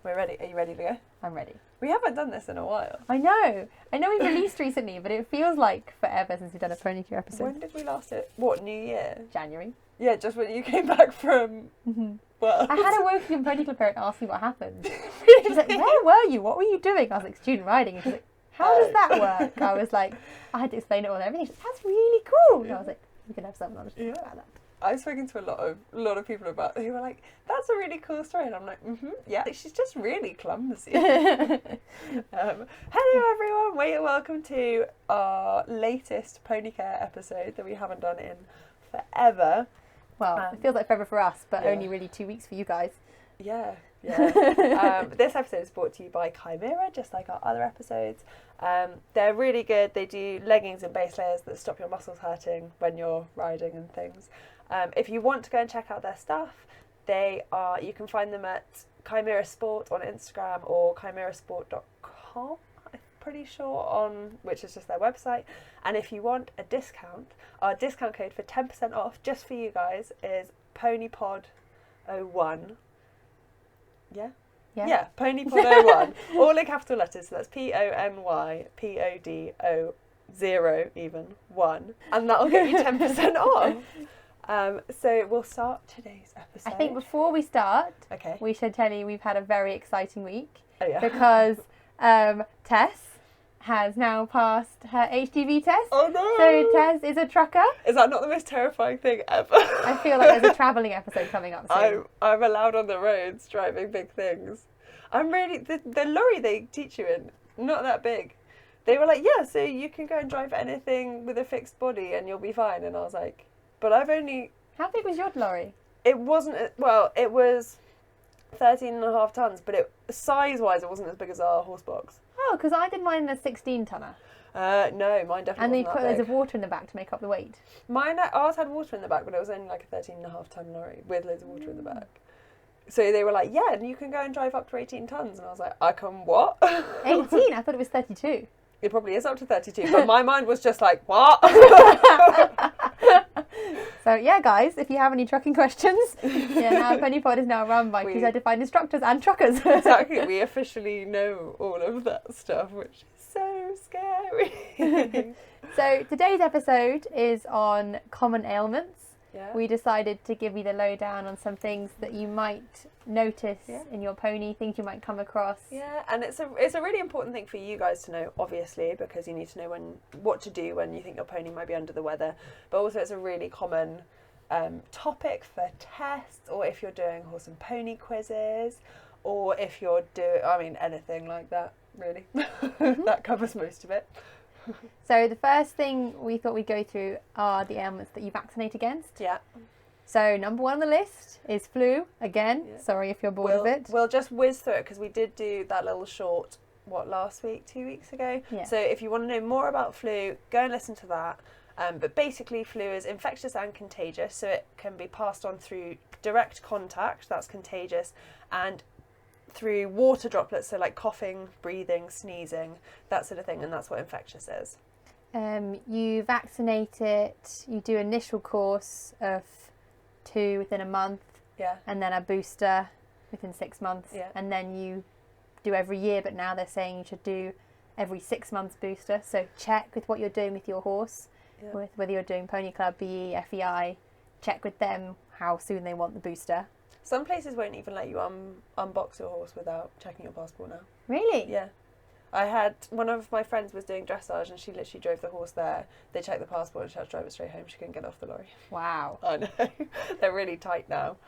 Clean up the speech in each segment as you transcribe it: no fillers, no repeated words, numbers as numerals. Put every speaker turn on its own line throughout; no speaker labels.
We're ready. Are you ready to go?
I'm ready.
We haven't done this in a while.
I know we've released recently, but it feels like forever since we've done a pony care episode.
When did we last do it? What, New Year?
January.
Yeah, just when you came back from... Well,
I had a Woking Pony Club parent ask me what happened. She's like, where were you? What were you doing? I was like, student riding. And she's like, how does that work? I was like, I had to explain it all and everything. She's like, that's really cool. And I was like, we can have something on about that.
I've spoken to a lot of people about who were like, that's a really cool story. And I'm like, yeah, she's just really clumsy. Hello everyone, welcome to our latest pony care episode that we haven't done in forever.
Well, it feels like forever for us, but only really 2 weeks for you guys.
Yeah. This episode is brought to you by Chimera, just like our other episodes. They're really good. They do leggings and base layers that stop your muscles hurting when you're riding and things. If you want to go and check out their stuff, you can find them at Chimera Sport on Instagram or chimerasport.com, I'm pretty sure, which is just their website. And if you want a discount, our discount code for 10% off just for you guys is ponypod01. Yeah, ponypod01. All in capital letters, so that's PONYPODO0 even 1, and that'll get you 10% off. So we'll start today's episode.
I think before we start, we should tell you we've had a very exciting week.
Oh, yeah.
Because Tess has now passed her HGV test.
Oh no!
So Tess is a trucker.
Is that not the most terrifying thing ever?
I feel like there's a travelling episode coming up soon.
I'm allowed on the roads driving big things. I'm really the lorry they teach you in, not that big. They were like, yeah, so you can go and drive anything with a fixed body and you'll be fine. And I was like, but I've only...
How big was your lorry?
It wasn't... Well, it was 13.5 tons, but size-wise it wasn't as big as our horse box.
Oh, because I did mine in a 16-tonner.
No, mine definitely wasn't that big.
And they put loads of water in the back to make up the weight.
Ours had water in the back, but it was only like a 13.5 ton lorry with loads of water in the back. So they were like, yeah, and you can go and drive up to 18 tons. And I was like, I can what?
18? I thought it was 32.
It probably is up to 32, but my mind was just like, what?
So yeah, guys, if you have any trucking questions, now Pony Pod is now run by certified instructors and truckers.
Exactly, we officially know all of that stuff, which is so scary.
So today's episode is on common ailments.
Yeah.
We decided to give you the lowdown on some things that you might notice in your pony, things you might come across.
Yeah, and it's a really important thing for you guys to know, obviously, because you need to know what to do when you think your pony might be under the weather. But also it's a really common topic for tests, or if you're doing horse and pony quizzes, or if you're doing, anything like that, really. That covers most of it.
So the first thing we thought we'd go through are the ailments that you vaccinate against.
Yeah.
So number 1 on the list is flu. Again, sorry if you're bored of it.
We'll just whiz through it because we did do that little short, last week, 2 weeks ago?
Yeah.
So if you want to know more about flu, go and listen to that. But basically flu is infectious and contagious, so it can be passed on through direct contact, that's contagious, and through water droplets, so like coughing, breathing, sneezing, that sort of thing, and that's what infectious is.
You vaccinate it, you do initial course of 2 within a month, and then a booster within 6 months, and then you do every year, but now they're saying you should do every 6 months booster, so check with what you're doing with your horse, with whether you're doing Pony Club, BE, FEI, check with them how soon they want the booster.
Some places won't even let you unbox your horse without checking your passport now.
Really?
Yeah. I had, one of my friends was doing dressage and she literally drove the horse there. They checked the passport and she had to drive it straight home. She couldn't get off the lorry.
Wow.
I know. They're really tight now.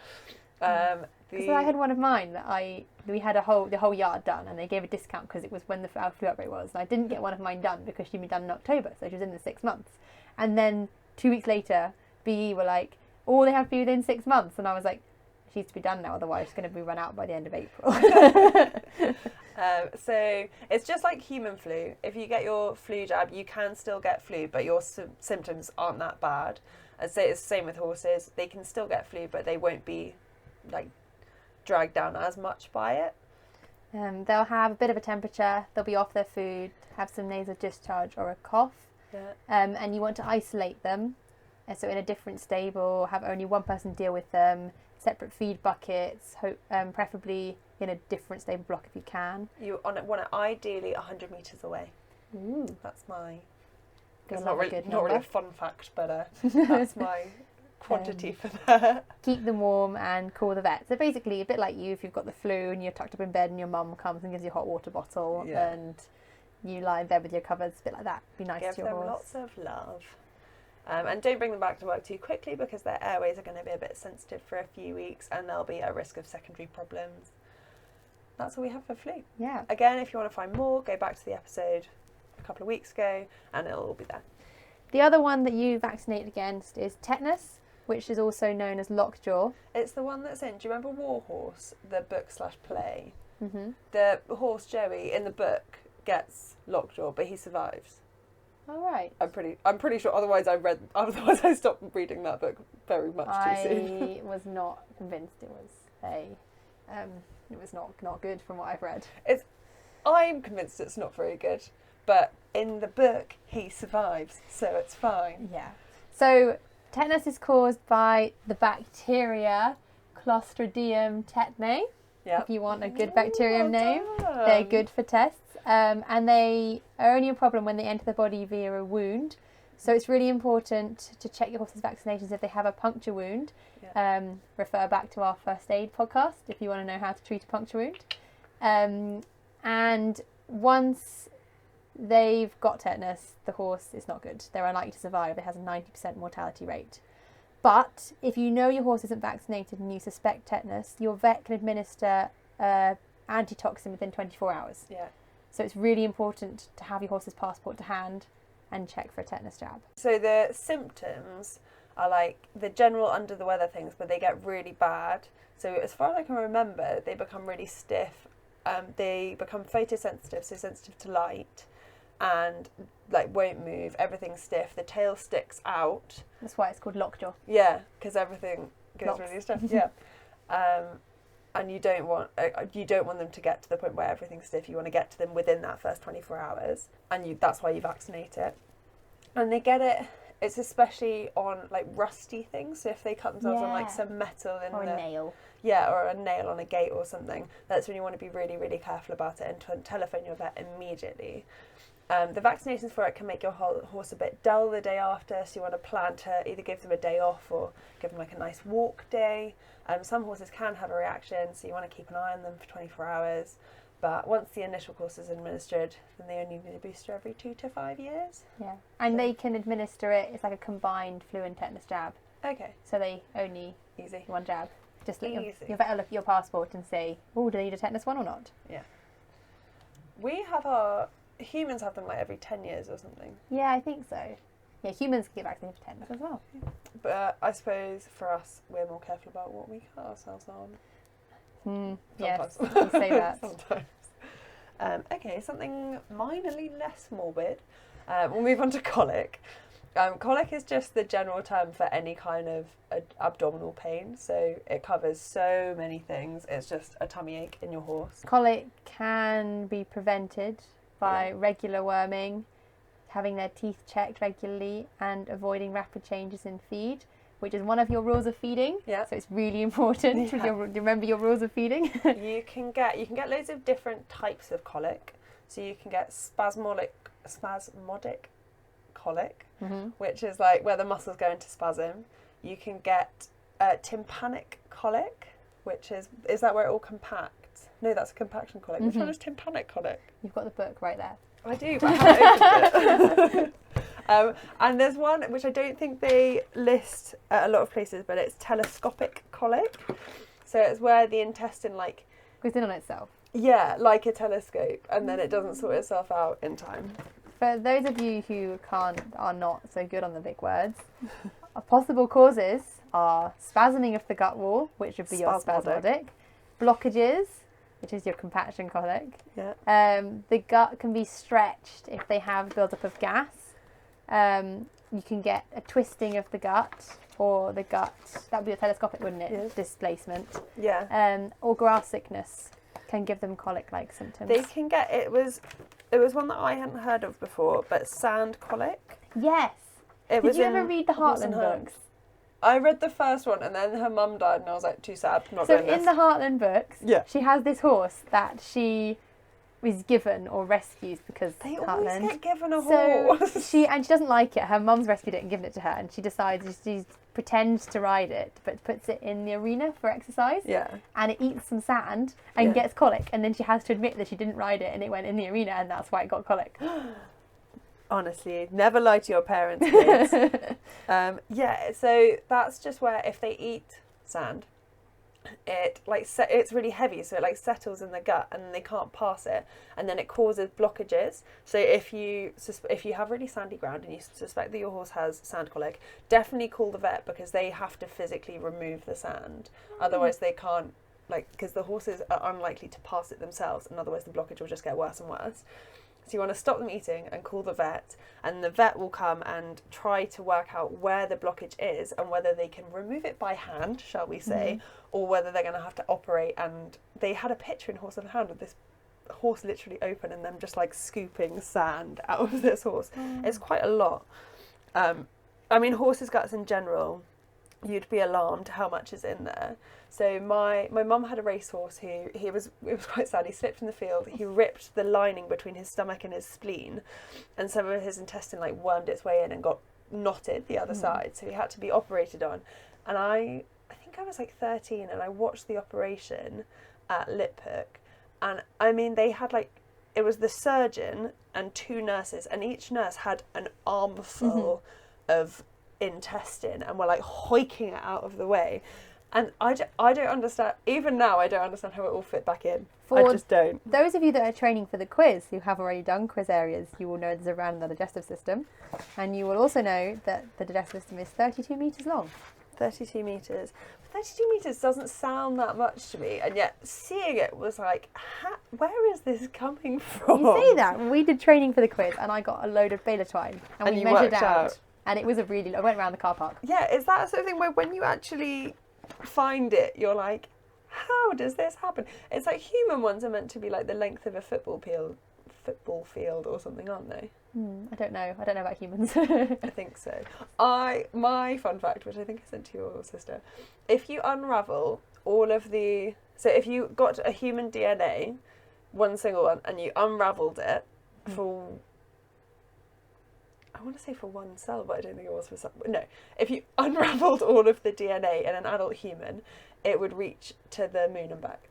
So I had one of mine that we had the whole yard done, and they gave a discount because it was when the flu outbreak was. And I didn't get one of mine done because she'd been done in October, so she was in the 6 months. And then 2 weeks later, BE were like, oh, they have to be within 6 months. And I was like, she needs to be done now, otherwise it's going to be run out by the end of April.
So it's just like human flu. If you get your flu jab, you can still get flu, but your symptoms aren't that bad. I'd say it's the same with horses. They can still get flu, but they won't be like dragged down as much by it.
They'll have a bit of a temperature, they'll be off their food, have some nasal discharge or a cough, and you want to isolate them, so in a different stable, have only one person deal with them, separate feed buckets, preferably in a different stable block if you can.
You want it ideally 100 metres away.
Ooh.
That's my...
It's
not really a fun fact, but that's my quantity for that.
Keep them warm and call the vet. So basically, a bit like you, if you've got the flu and you're tucked up in bed and your mum comes and gives you a hot water bottle and you lie in bed with your covers, a bit like that. Be nice to your horse.
Give them lots of love. And don't bring them back to work too quickly because their airways are going to be a bit sensitive for a few weeks and they'll be at risk of secondary problems. That's all we have for flu.
Yeah.
Again, if you want to find more, go back to the episode a couple of weeks ago and it'll all be there.
The other one that you vaccinate against is tetanus, which is also known as lockjaw.
It's the one that's in, do you remember Warhorse, the book/play?
Mm-hmm.
The horse Joey in the book gets lockjaw, but he survives.
All right.
I'm pretty sure. Otherwise, I stopped reading that book very much too soon.
I was not convinced it was not good from what I've read.
I'm convinced it's not very good, but in the book he survives, so it's fine.
Yeah. So tetanus is caused by the bacteria Clostridium tetani.
Yeah.
If you want a good bacterium name, they're good for tests. And they are only a problem when they enter the body via a wound. So it's really important to check your horse's vaccinations if they have a puncture wound. Yeah. Refer back to our first aid podcast if you want to know how to treat a puncture wound. And once they've got tetanus, the horse is not good. They're unlikely to survive. It has a 90% mortality rate. But if you know your horse isn't vaccinated and you suspect tetanus, your vet can administer antitoxin within 24 hours.
Yeah.
So it's really important to have your horse's passport to hand and check for a tetanus jab.
So the symptoms are like the general under the weather things, but they get really bad. So as far as I can remember, they become really stiff. They become photosensitive, so sensitive to light, and like won't move. Everything's stiff. The tail sticks out.
That's why it's called lockjaw.
Yeah, because everything goes really stiff. Yeah. And you don't want them to get to the point where everything's stiff. You want to get to them within that first 24 hours, and that's why you vaccinate it. And they get it. It's especially on like rusty things. So if they cut themselves on like some metal
or a nail.
Yeah, or a nail on a gate or something. That's when you want to be really, really careful about it and telephone your vet immediately. The vaccinations for it can make your horse a bit dull the day after, so you want to plan to either give them a day off or give them like a nice walk day. Some horses can have a reaction, so you want to keep an eye on them for 24 hours. But once the initial course is administered, then they only need a booster every 2 to 5 years.
Yeah, and they can administer it. It's like a combined flu and tetanus jab.
Okay.
So they only
easy
one jab. Just let your vet look at your passport and say, oh, do they need a tetanus one or not?
Yeah. Humans have them like every 10 years or something.
Yeah, I think so. Yeah, humans get vaccinated for tetanus as well.
But I suppose for us, we're more careful about what we cut ourselves on.
Yes, you say that.
Sometimes. Okay, something minorly less morbid. We'll move on to colic. Colic is just the general term for any kind of abdominal pain, so it covers so many things. It's just a tummy ache in your horse.
Colic can be prevented by regular worming, having their teeth checked regularly, and avoiding rapid changes in feed, which is one of your rules of feeding. Yeah. So it's really important to remember your rules of feeding.
You can get loads of different types of colic. So you can get spasmodic colic, which is like where the muscles go into spasm. You can get tympanic colic, which is that where it all compacts? No, that's a compaction colic. Which one is tympanic colic?
You've got the book right there.
I do, but I haven't opened it. And there's one which I don't think they list at a lot of places, but it's telescopic colic. So it's where the intestine
goes in on itself.
Yeah, like a telescope, and then it doesn't sort itself out in time.
For those of you who are not so good on the big words, possible causes are spasming of the gut wall, which would be your spasmodic, blockages, which is your compaction colic. Yeah. The gut can be stretched if they have build-up of gas. You can get a twisting of the gut, or the gut, that would be a telescopic, wouldn't it? Yeah. Displacement. Yeah. Or grass sickness can give them colic-like symptoms.
They can get, it was one that I hadn't heard of before, but sand colic.
Yes. Did you ever read the Heartland books?
I read the first one and then her mum died and I was like, too sad, not
so
doing this.
in the Heartland books, she has this horse that she is given or rescues because
they
Heartland.
Always get given a horse.
So she doesn't like it. Her mum's rescued it and given it to her, and she decides she pretends to ride it, but puts it in the arena for exercise.
Yeah.
And it eats some sand and gets colic, and then she has to admit that she didn't ride it and it went in the arena, and that's why it got colic.
Honestly, never lie to your parents, kids. So that's just where if they eat sand, it it's really heavy, so it settles in the gut and they can't pass it, and then it causes blockages. So if you have really sandy ground and you suspect that your horse has sand colic, definitely call the vet, because they have to physically remove the sand. Otherwise they can't, because the horses are unlikely to pass it themselves, and otherwise the blockage will just get worse and worse. So you want to stop them eating and call the vet, and the vet will come and try to work out where the blockage is and whether they can remove it by hand, shall we say, or whether they're going to have to operate. And they had a picture in Horse and Hound of this horse literally open and them just scooping sand out of this horse. It's quite a lot. I mean, horses' guts in general, you'd be alarmed how much is in there. So my mum had a racehorse who it was quite sad. He slipped in the field. He ripped the lining between his stomach and his spleen, and some of his intestine wormed its way in and got knotted the other side. So he had to be operated on. And I think I was 13, and I watched the operation at Liphook, and I mean they had it was the surgeon and 2 nurses, and each nurse had an armful of intestine and were hoiking it out of the way. And I don't understand, even now I don't understand how it all fit back in. I just don't.
Those of you that are training for the quiz, who have already done quiz areas, you will know there's around the digestive system, and you will also know that the digestive system is 32 metres long.
32 metres. 32 metres doesn't sound that much to me, and yet seeing it was where is this coming from?
You say that. We did training for the quiz and I got a load of baler twine and we measured out. And it was I went around the car park.
Yeah, is that sort of thing where when you actually find it, you're like, how does this happen? It's human ones are meant to be the length of a football field or something, aren't they?
I don't know about humans.
I think so. My fun fact, which I think I sent to your sister, if you unravel all of so if you got a human DNA, one single one, and you unravelled it for, I want to say for one cell, but I don't think it was for some. No, if you unravelled all of the DNA in an adult human, it would reach to the moon and back.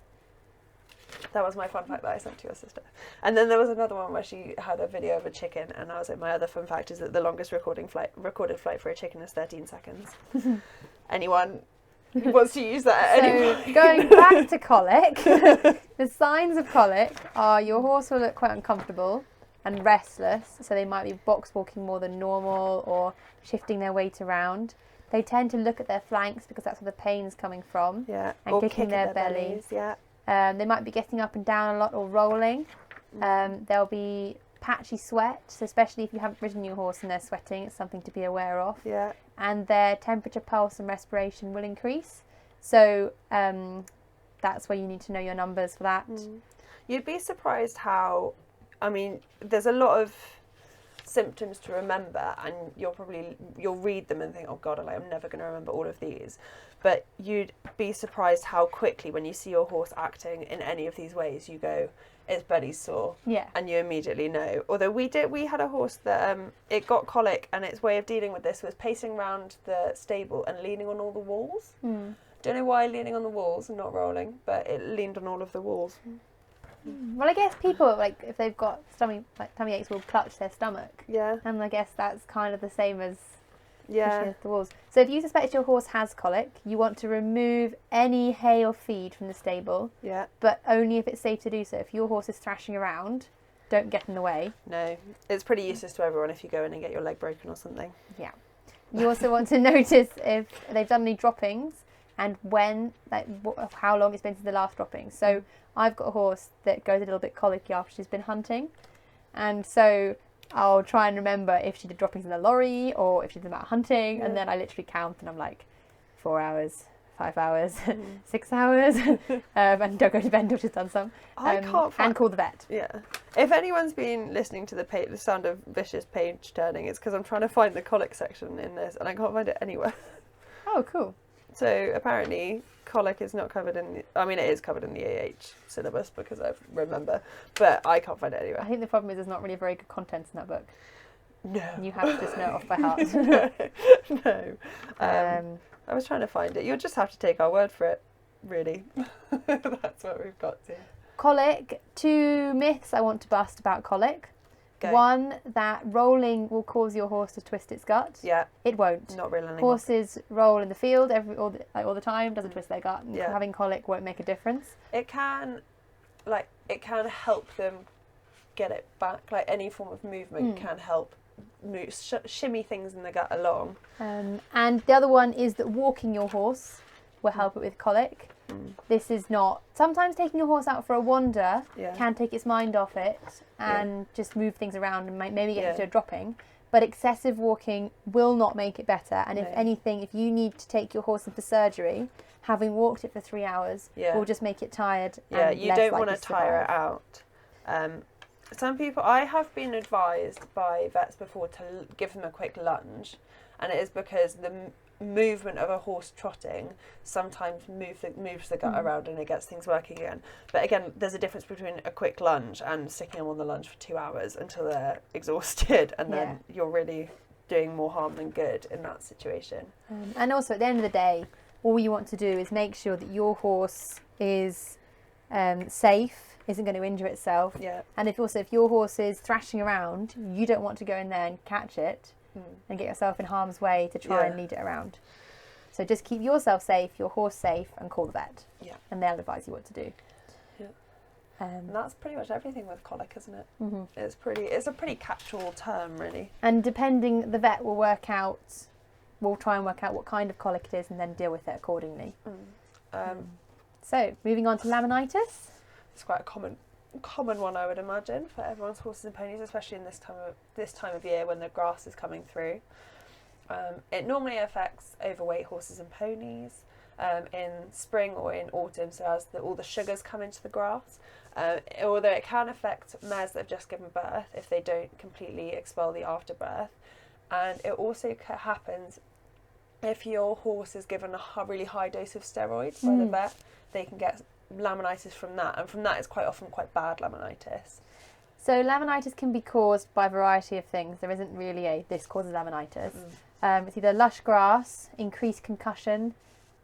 That was my fun fact that I sent to your sister. And then there was another one where she had a video of a chicken, and I was like, my other fun fact is that the longest recorded flight for a chicken is 13 seconds. Anyone who wants to use that at any point.
Going back to colic, the signs of colic are your horse will look quite uncomfortable and restless, so they might be box walking more than normal or shifting their weight around. They tend to look at their flanks because that's where the pain's coming from.
Yeah.
And kicking their bellies.
Yeah.
They might be getting up and down a lot or rolling. There'll be patchy sweat, so especially if you haven't ridden your horse and they're sweating, it's something to be aware of.
Yeah.
And their temperature, pulse and respiration will increase. So that's where you need to know your numbers for that.
You'd be surprised how, I mean, there's a lot of symptoms to remember, and you'll read them and think, oh God, I'm never going to remember all of these. But you'd be surprised how quickly, when you see your horse acting in any of these ways, you go, its belly's sore.
Yeah.
And you immediately know. Although we had a horse that it got colic, and its way of dealing with this was pacing around the stable and leaning on all the walls. Don't know why leaning on the walls and not rolling, but it leaned on all of the walls.
Well, I guess people, if they've got tummy aches, will clutch their stomach.
Yeah.
And I guess that's kind of the same as
pushing
the walls. So if you suspect your horse has colic, you want to remove any hay or feed from the stable.
Yeah.
But only if it's safe to do so. If your horse is thrashing around, don't get in the way.
No. It's pretty useless to everyone if you go in and get your leg broken or something.
Yeah. You also want to notice if they've done any droppings and when, how long it's been since the last dropping. So I've got a horse that goes a little bit colicky after she's been hunting, and so I'll try and remember if she did droppings in the lorry or if she did them out hunting, and then I literally count and I'm like 4 hours, 5 hours, 6 hours, and don't go to bed until she's done some.
I can't find...
And call the vet.
Yeah. If anyone's been listening to the sound of vicious page turning, it's because I'm trying to find the colic section in this and I can't find it anywhere.
Oh, cool.
So apparently colic is not covered in it is covered in the AH syllabus because I remember, but I can't find it anywhere.
I think the problem is there's not really very good content in that book.
No.
You have to just know it off by heart.
No. I was trying to find it. You'll just have to take our word for it, really. That's what we've got to.
Colic, 2 myths I want to bust about colic.
Go.
1, that rolling will cause your horse to twist its gut.
Yeah.
It won't.
Not really anymore.
Horses roll in the field all the time, doesn't twist their gut. And having colic won't make a difference.
It can help them get it back. Like any form of movement can help shimmy things in the gut along.
And the other one is that walking your horse will help it with colic. This is not... Sometimes taking your horse out for a wander can take its mind off it and just move things around and maybe get it to a dropping. But excessive walking will not make it better. And if anything, if you need to take your horse in for surgery, having walked it for 3 hours will just make it tired.
Yeah,
and
you
less
don't
likely
want to
to
tire
survive.
it out. Some people, I have been advised by vets before to give them a quick lunge, and it is because the movement of a horse trotting sometimes moves the gut around and it gets things working again. But again, there's a difference between a quick lunge and sticking them on the lunge for 2 hours until they're exhausted, and then you're really doing more harm than good in that situation.
And also, at the end of the day, all you want to do is make sure that your horse is safe, isn't going to injure itself.
Yeah.
And if your horse is thrashing around, you don't want to go in there and catch it and get yourself in harm's way to try and lead it around. So just keep yourself safe, your horse safe, and call the vet. Yeah. And they'll advise you what to do. Yeah.
And that's pretty much everything with colic, isn't it? Mm-hmm. It's a pretty catch-all term, really.
And depending, the vet will try and work out what kind of colic it is and then deal with it accordingly. So, moving on to laminitis.
It's quite a common one, I would imagine, for everyone's horses and ponies, especially in this time of year when the grass is coming through. It normally affects overweight horses and ponies in spring or in autumn, so as all the sugars come into the grass. Although it can affect mares that have just given birth if they don't completely expel the afterbirth. And it also happens if your horse is given a really high dose of steroids by the vet. They can get laminitis from that, and from that it's quite often quite bad laminitis.
So laminitis can be caused by a variety of things. There isn't really this causes laminitis. It's either lush grass, increased concussion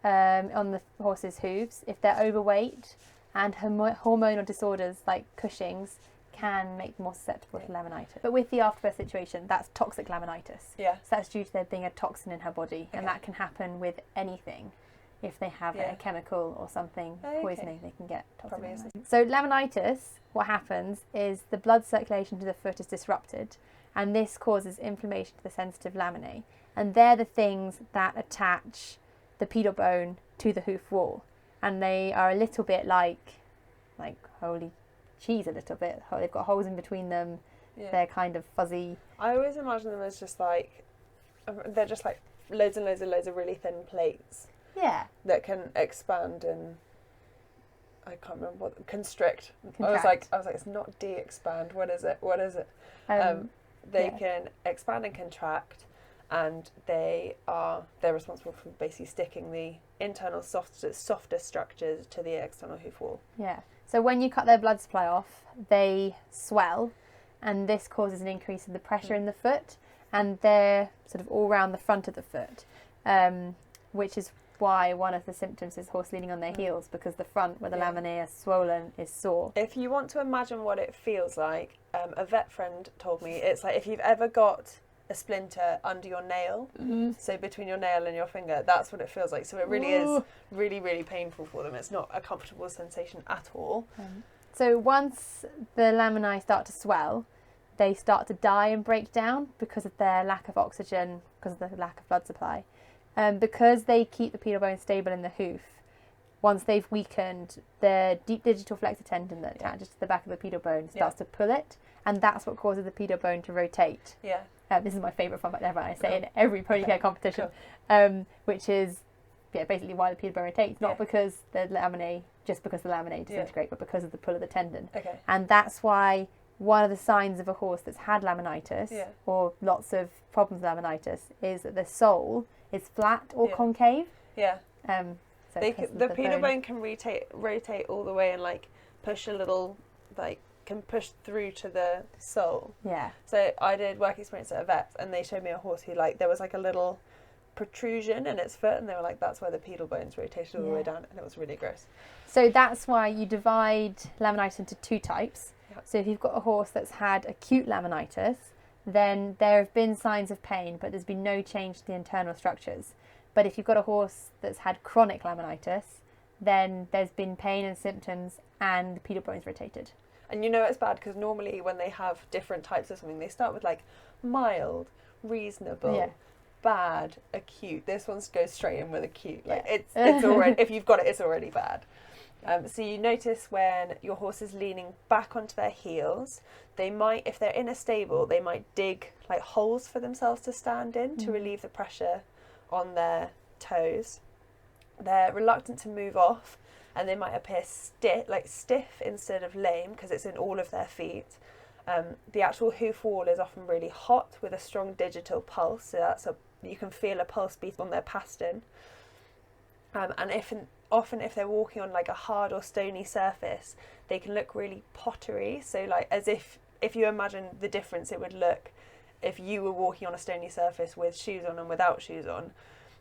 on the horse's hooves. If they're overweight, and hormonal disorders like Cushing's can make them more susceptible to laminitis. But with the afterbirth situation, that's toxic laminitis. Yeah. So that's due to there being a toxin in her body, and that can happen with anything. If they have a chemical or something poisoning, they can get toxic laminitis. So laminitis, what happens is the blood circulation to the foot is disrupted, and this causes inflammation to the sensitive laminae. And they're the things that attach the pedal bone to the hoof wall. And they are a little bit like holy cheese a little bit. They've got holes in between them. Yeah. They're kind of fuzzy.
I always imagine them as just they're just like loads and loads and loads of really thin plates.
Yeah.
That can expand and I can't remember what constrict. Contract. I was like, it's not de-expand. What is it? They can expand and contract, and they're responsible for basically sticking the internal softer structures to the external hoof wall.
Yeah. So when you cut their blood supply off, they swell, and this causes an increase in the pressure in the foot, and they're sort of all around the front of the foot, which is why one of the symptoms is horse leaning on their heels, because the front where the laminae are swollen is sore.
If you want to imagine what it feels like, a vet friend told me it's like if you've ever got a splinter under your nail, so between your nail and your finger, that's what it feels like. So it really is really, really painful for them. It's not a comfortable sensation at all.
So once the laminae start to swell, they start to die and break down because of their lack of oxygen, because of the lack of blood supply. Because they keep the pedal bone stable in the hoof, once they've weakened, the deep digital flexor tendon that attaches to the back of the pedal bone starts to pull it, and that's what causes the pedal bone to rotate. Yeah. This is my favourite fun fact ever. I say it in every pony care competition, which is basically why the pedal bone rotates, not because the laminae disintegrate, but because of the pull of the tendon. Okay. And that's why one of the signs of a horse that's had laminitis or lots of problems with laminitis is that the sole is flat or concave.
Yeah.
So
the pedal bone can rotate all the way and like push a little, like can push through to the sole.
Yeah.
So I did work experience at a vet, and they showed me a horse who like there was like a little protrusion in its foot, and they were like, that's where the pedal bones rotated all the way down, and it was really gross.
So that's why you divide laminitis into 2 types. Yep. So if you've got a horse that's had acute laminitis, then there have been signs of pain, but there's been no change to the internal structures. But if you've got a horse that's had chronic laminitis, then there's been pain and symptoms and the pedal bones rotated.
And you know it's bad because normally when they have different types of something, they start with like mild, reasonable, bad, acute. This one goes straight in with acute. Like it's already, if you've got it, it's already bad. So you notice when your horse is leaning back onto their heels, they might, if they're in a stable, they might dig like holes for themselves to stand in to relieve the pressure on their toes. They're reluctant to move off, and they might appear stiff instead of lame because it's in all of their feet. The actual hoof wall is often really hot with a strong digital pulse, so you can feel a pulse beat on their pastern. And often if they're walking on like a hard or stony surface, they can look really pottery. So like as if you imagine the difference it would look if you were walking on a stony surface with shoes on and without shoes on.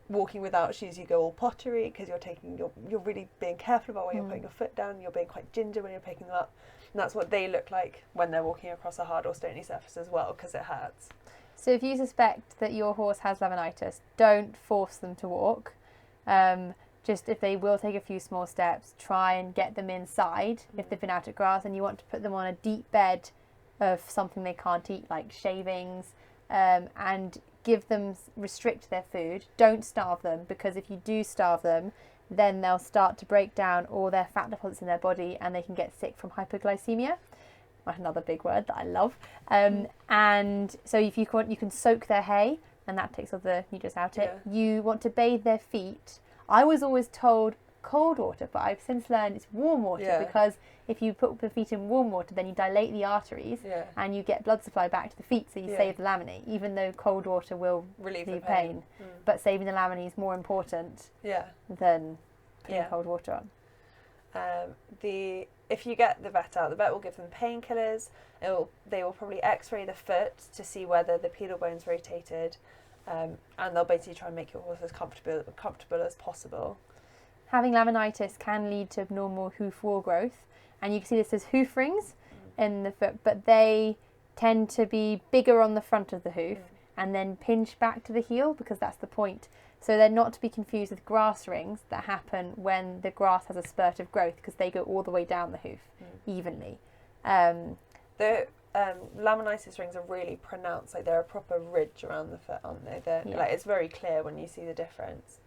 Walking without shoes, you go all pottery because you're really being careful about where you're putting your foot down. You're being quite ginger when you're picking them up, and that's what they look like when they're walking across a hard or stony surface as well, because it hurts.
So if you suspect that your horse has laminitis, don't force them to walk. Just if they will take a few small steps, try and get them inside if they've been out at grass, and you want to put them on a deep bed of something they can't eat, like shavings, and restrict their food. Don't starve them, because if you do starve them, then they'll start to break down all their fat deposits in their body and they can get sick from hypoglycemia. Another big word that I love. And so if you can soak their hay, and that takes all the nutrients out it. You want to bathe their feet. I was always told cold water, but I've since learned it's warm water, because if you put the feet in warm water, then you dilate the arteries and you get blood supply back to the feet, so you save the laminae, even though cold water will relieve the pain. But saving the laminae is more important than putting cold water on.
If you get the vet out, the vet will give them painkillers. They will probably x-ray the foot to see whether the pedal bone's rotated, and they'll basically try and make your horse as comfortable as possible.
Having laminitis can lead to abnormal hoof wall growth, and you can see this as hoof rings in the foot, but they tend to be bigger on the front of the hoof and then pinch back to the heel, because that's the point. So they're not to be confused with grass rings that happen when the grass has a spurt of growth, because they go all the way down the hoof evenly.
The laminitis rings are really pronounced, like they're a proper ridge around the foot, aren't they? Like it's very clear when you see the difference.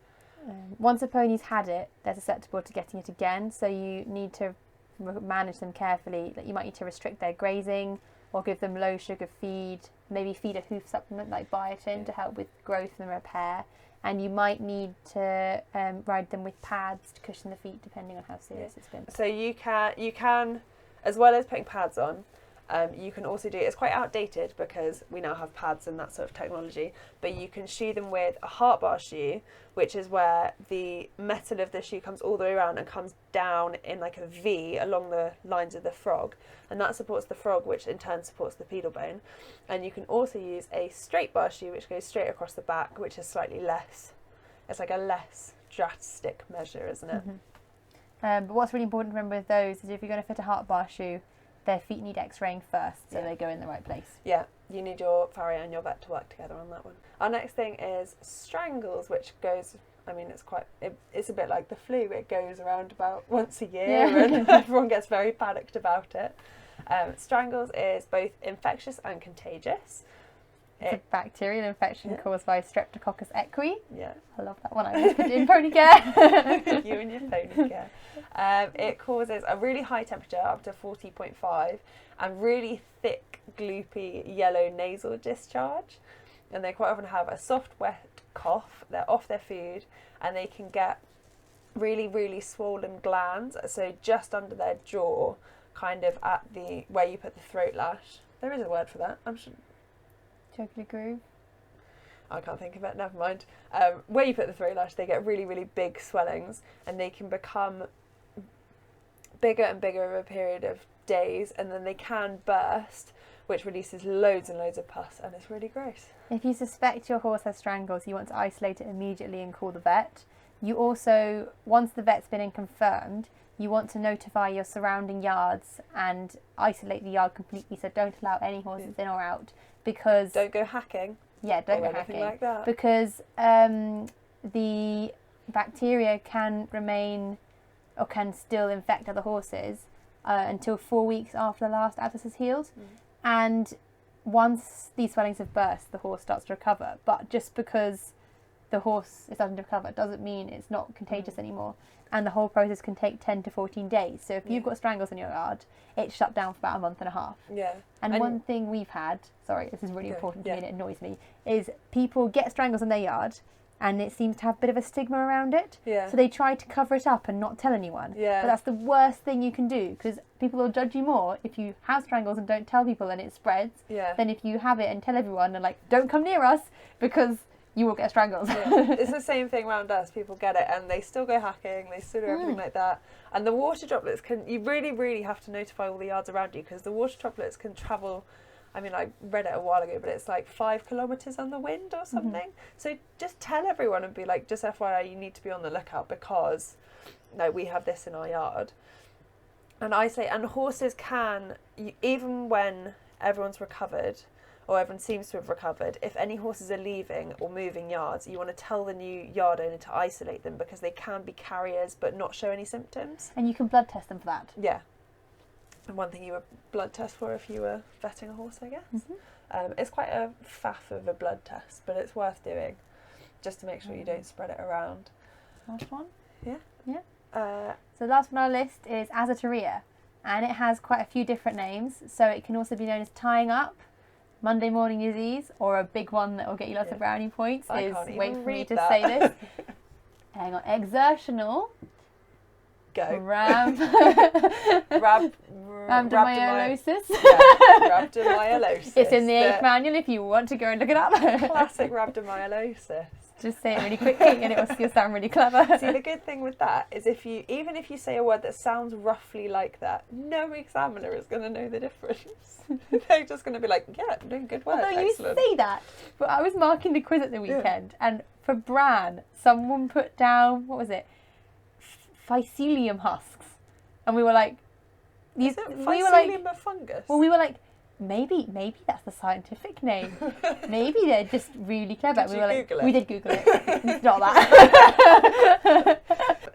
Once a pony's had it, they're susceptible to getting it again, so you need to manage them carefully. Like you might need to restrict their grazing or give them low sugar feed, maybe feed a hoof supplement like biotin to help with growth and repair, and you might need to ride them with pads to cushion the feet depending on how serious it's been.
So you can, as well as putting pads on, you can also do, it's quite outdated because we now have pads and that sort of technology, but you can shoe them with a heart bar shoe, which is where the metal of the shoe comes all the way around and comes down in like a V along the lines of the frog, and that supports the frog, which in turn supports the pedal bone. And you can also use a straight bar shoe, which goes straight across the back, which is slightly less, it's like a less drastic measure, isn't it?
But what's really important to remember with those is if you're going to fit a heart bar shoe, their feet need x-raying first, so they go in the right place. Yeah,
you need your farrier and your vet to work together on that one. Our next thing is strangles, which goes, I mean, it's a bit like the flu. It goes around about once a year and everyone gets very panicked about it. Strangles is both infectious and contagious.
It's a bacterial infection caused by Streptococcus equi.
Yeah.
I love that one. I always put it in pony care.
You and your pony care. It causes a really high temperature, up to 40.5, and really thick, gloopy, yellow nasal discharge. And they quite often have a soft, wet cough. They're off their food, and they can get really, really swollen glands. So just under their jaw, kind of at the where you put the throat lash. There is a word for that. I'm sure.
Jugular groove.
I can't think of it, never mind. Where you put the throat lash, they get really, really big swellings, and they can become bigger and bigger over a period of days, and then they can burst, which releases loads and loads of pus, and it's really gross.
If you suspect your horse has strangles, you want to isolate it immediately and call the vet. You also, once the vet's been in confirmed, you want to notify your surrounding yards and isolate the yard completely, so don't allow any horses in or out, because...
Don't go hacking.
Yeah, don't go hacking. Like that. Because the bacteria can remain or can still infect other horses until 4 weeks after the last abscess has healed. And once these swellings have burst, the horse starts to recover. But just because the horse is starting to recover doesn't mean it's not contagious anymore. And the whole process can take 10 to 14 days. So if you've got strangles in your yard, it's shut down for about a month and a half.
Yeah.
And one thing we've had, sorry, this is really important to me and it annoys me, is people get strangles in their yard and it seems to have a bit of a stigma around it.
Yeah.
So they try to cover it up and not tell anyone.
Yeah.
But that's the worst thing you can do, because people will judge you more if you have strangles and don't tell people and it spreads, than if you have it and tell everyone and like, don't come near us because you will get strangles.
It's the same thing around us. People get it and they still go hacking, they still do everything like that. And the water droplets you really, really have to notify all the yards around you, because the water droplets can travel, I mean, I read it a while ago, but it's like 5 kilometres on the wind or something. So just tell everyone and be like, just FYI, you need to be on the lookout because we have this in our yard. And I say, and horses can, even when everyone's recovered, or everyone seems to have recovered, if any horses are leaving or moving yards, you want to tell the new yard owner to isolate them, because they can be carriers but not show any symptoms.
And you can blood test them for that.
Yeah. And one thing you would blood test for if you were vetting a horse, I guess. It's quite a faff of a blood test, but it's worth doing just to make sure you don't spread it around.
Last one?
Yeah.
So the last one on our list is azoturia, and it has quite a few different names. So it can also be known as tying up, Monday morning disease, or a big one that will get you lots of brownie points is, wait for me to say this, hang on, exertional rhabdomyolysis.
Rhabdomyolysis.
It's in the 8th manual if you want to go and look it up.
Classic rhabdomyolysis.
Just say it really quickly and it will sound really clever.
See, the good thing with that is even if you say a word that sounds roughly like that, no examiner is going to know the difference. They're just going to be like, yeah, doing good work.
Although
excellent.
You say that, but I was marking the quiz at the weekend and for Bran, someone put down, what was it? Phycelium husks. And we were like...
Phycelium a fungus?
Well, we were like, maybe that's the scientific name. Maybe they're just really clever. We did Google it. It's not that.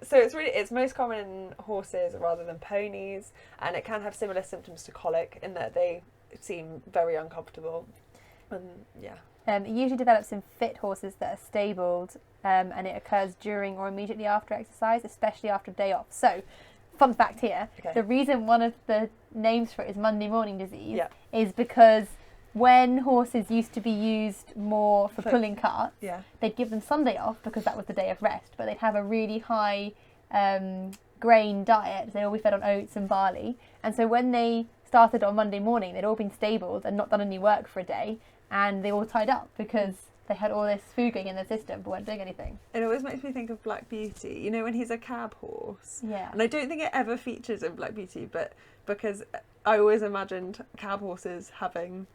So it's most common in horses rather than ponies, and it can have similar symptoms to colic in that they seem very uncomfortable. And
it usually develops in fit horses that are stabled, and it occurs during or immediately after exercise, especially after a day off. So, fun fact here, the reason one of the names for it is Monday morning disease is because when horses used to be used more for pulling carts, they'd give them Sunday off because that was the day of rest, but they'd have a really high grain diet. They'd all be fed on oats and barley. And so when they started on Monday morning, they'd all been stabled and not done any work for a day, and they all tied up because they had all this food going in their system but weren't doing anything.
It always makes me think of Black Beauty, you know, when he's a cab horse.
Yeah.
And I don't think it ever features in Black Beauty, but because I always imagined cab horses having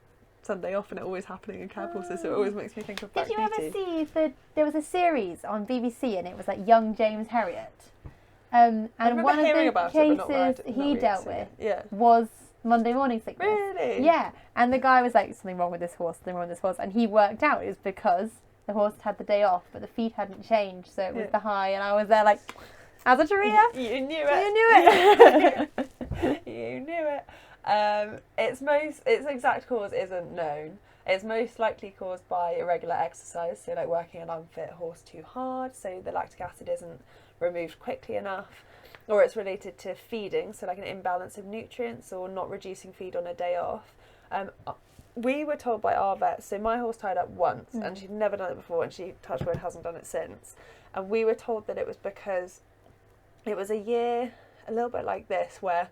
Sunday off and it always happening in cab horses, so it always makes me think of Black Beauty.
Did you ever see there was a series on BBC and it was like Young James Herriot? And one of the cases he dealt with was Monday morning sickness.
Really?
Yeah. And the guy was like, something wrong with this horse, and he worked out it was because the horse had the day off but the feed hadn't changed, so it was the high, and I was there like, azoturia?
You knew
it.
You knew it. Its exact cause isn't known. It's most likely caused by irregular exercise, so like working an unfit horse too hard, so the lactic acid isn't removed quickly enough, or it's related to feeding, so like an imbalance of nutrients or not reducing feed on a day off. We were told by our vet, so my horse tied up once and she'd never done it before, and she, touch wood, hasn't done it since, and we were told that it was because it was a year a little bit like this where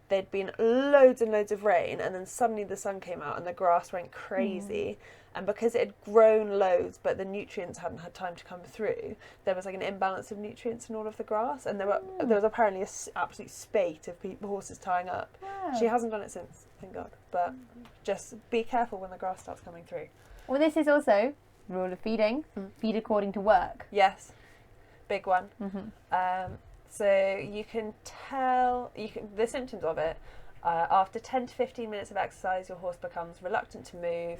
there'd been loads and loads of rain, and then suddenly the sun came out and the grass went crazy. And because it had grown loads, but the nutrients hadn't had time to come through, there was like an imbalance of nutrients in all of the grass, and there was apparently an absolute spate of horses tying up. Wow. She hasn't done it since, thank God. But just be careful when the grass starts coming through.
Well, this is also rule of feeding. Feed according to work.
Yes, big one. So you can tell the symptoms of it. After 10 to 15 minutes of exercise, your horse becomes reluctant to move,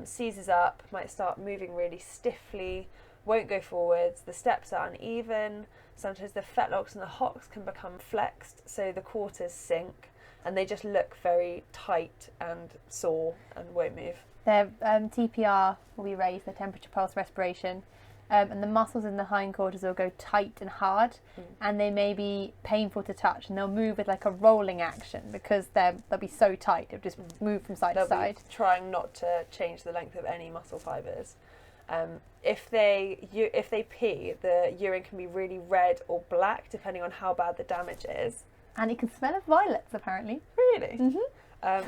seizes up, might start moving really stiffly, won't go forwards, the steps are uneven, sometimes the fetlocks and the hocks can become flexed, so the quarters sink, and they just look very tight and sore and won't move.
Their TPR will be raised, their temperature pulse respiration, and the muscles in the hindquarters will go tight and hard, and they may be painful to touch, and they'll move with like a rolling action because they'll be so tight, it'll just move from side to side.
Trying not to change the length of any muscle fibres. If they pee, the urine can be really red or black depending on how bad the damage is.
And it can smell of violets, apparently.
Really?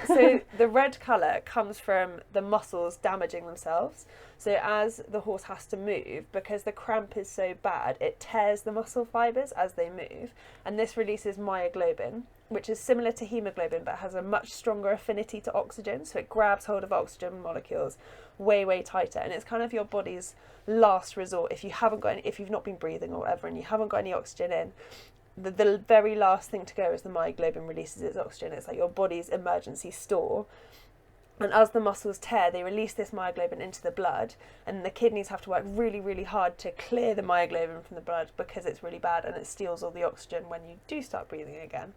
So the red colour comes from the muscles damaging themselves. So as the horse has to move, because the cramp is so bad, it tears the muscle fibres as they move, and this releases myoglobin, which is similar to hemoglobin but has a much stronger affinity to oxygen, so it grabs hold of oxygen molecules way, way tighter, and it's kind of your body's last resort. If you've not been breathing or whatever and you haven't got any oxygen in, the very last thing to go is the myoglobin releases its oxygen. It's like your body's emergency store. And as the muscles tear, they release this myoglobin into the blood, and the kidneys have to work really, really hard to clear the myoglobin from the blood because it's really bad and it steals all the oxygen when you do start breathing again.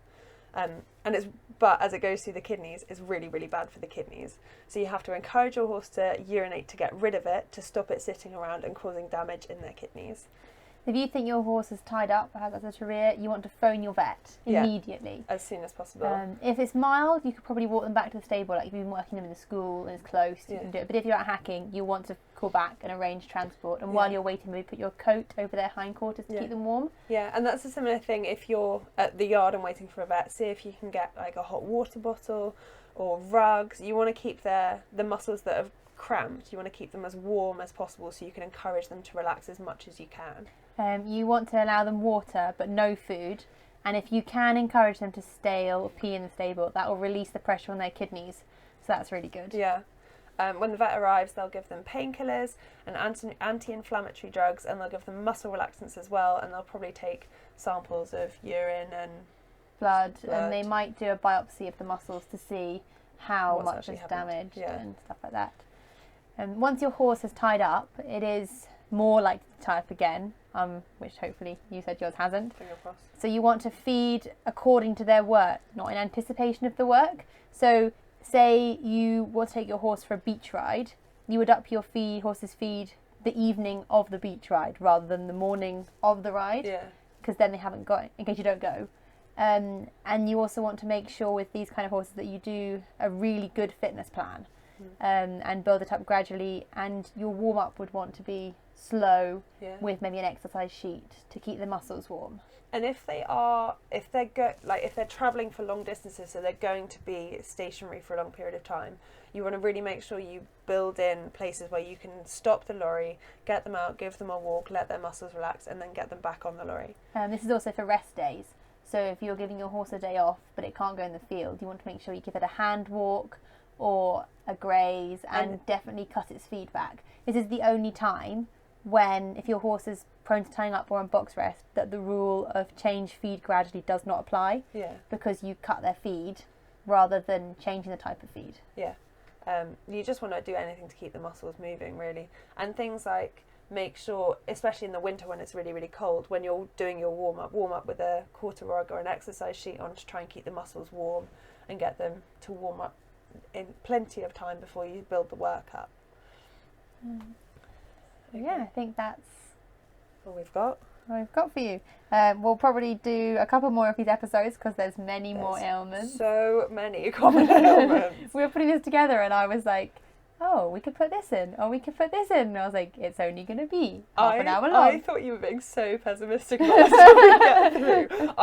But as it goes through the kidneys, it's really, really bad for the kidneys. So you have to encourage your horse to urinate to get rid of it, to stop it sitting around and causing damage in their kidneys.
If you think your horse is tied up or has a career, you want to phone your vet immediately.
As soon as possible.
If it's mild, you could probably walk them back to the stable. Like if you've been working them in the school and it's close, you can do it. But if you're out hacking, you want to call back and arrange transport. And while you're waiting, maybe put your coat over their hindquarters to keep them warm. Yeah,
and that's a similar thing if you're at the yard and waiting for a vet. See if you can get like a hot water bottle or rugs. You want to keep the muscles that have cramped, you want to keep them as warm as possible so you can encourage them to relax as much as you can.
You want to allow them water but no food, and if you can encourage them to stay or pee in the stable, that will release the pressure on their kidneys, so that's really good.
Yeah. When the vet arrives, they'll give them painkillers and anti-inflammatory drugs, and they'll give them muscle relaxants as well, and they'll probably take samples of urine and
blood. And they might do a biopsy of the muscles to see how much is damaged and stuff like that. And once your horse is tied up, it is more likely to tie up again, which hopefully you said yours hasn't.
Finger crossed.
So you want to feed according to their work, not in anticipation of the work. So say you want to take your horse for a beach ride, you would up your horse's feed the evening of the beach ride rather than the morning of the ride, because then they haven't got it, in case you don't go. And you also want to make sure with these kind of horses that you do a really good fitness plan. And build it up gradually, and your warm-up would want to be slow with maybe an exercise sheet to keep the muscles warm.
And if they're travelling for long distances, so they're going to be stationary for a long period of time, you want to really make sure you build in places where you can stop the lorry, get them out, give them a walk, let their muscles relax, and then get them back on the lorry.
This is also for rest days. So if you're giving your horse a day off but it can't go in the field, you want to make sure you give it a hand walk or a graze, and definitely cut its feed back. This is the only time when, if your horse is prone to tying up or on box rest, that the rule of change feed gradually does not apply, because you cut their feed rather than changing the type of feed.
You just want to do anything to keep the muscles moving, really. And things like, make sure, especially in the winter when it's really, really cold, when you're doing your warm up with a quarter rug or an exercise sheet on to try and keep the muscles warm and get them to warm up in plenty of time before you build the work up.
Yeah, I think that's
all we've got
for you. We'll probably do a couple more of these episodes because there's more ailments.
So many common ailments.
We were putting this together and I was like, oh, we could put this in, or we could put this in. And I was like, it's only going to be half an hour long.
I thought you were being so pessimistic about the stuff we get through.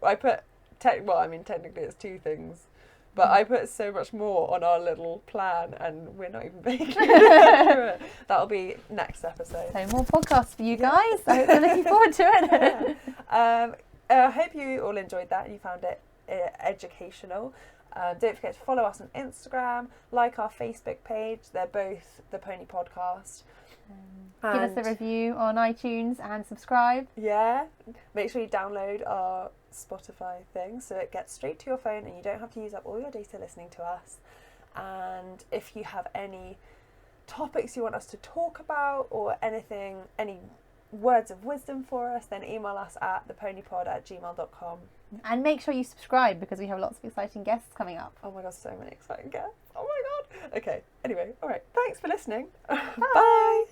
I put technically it's 2 things. But I put so much more on our little plan, and we're not even baking it. That'll be next episode.
So more podcasts for you guys. I hope you're looking forward to it.
I hope you all enjoyed that and you found it educational. Don't forget to follow us on Instagram, like our Facebook page. They're both The Pony Podcast.
Give us a review on iTunes and subscribe.
Yeah. Make sure you download our Spotify thing so it gets straight to your phone and you don't have to use up all your data listening to us. And if you have any topics you want us to talk about or anything, any words of wisdom for us, then email us at theponypod@gmail.com.
And make sure you subscribe because we have lots of exciting guests coming up.
Oh my god, so many exciting guests. Oh my god. Okay, anyway, alright, thanks for listening. Bye.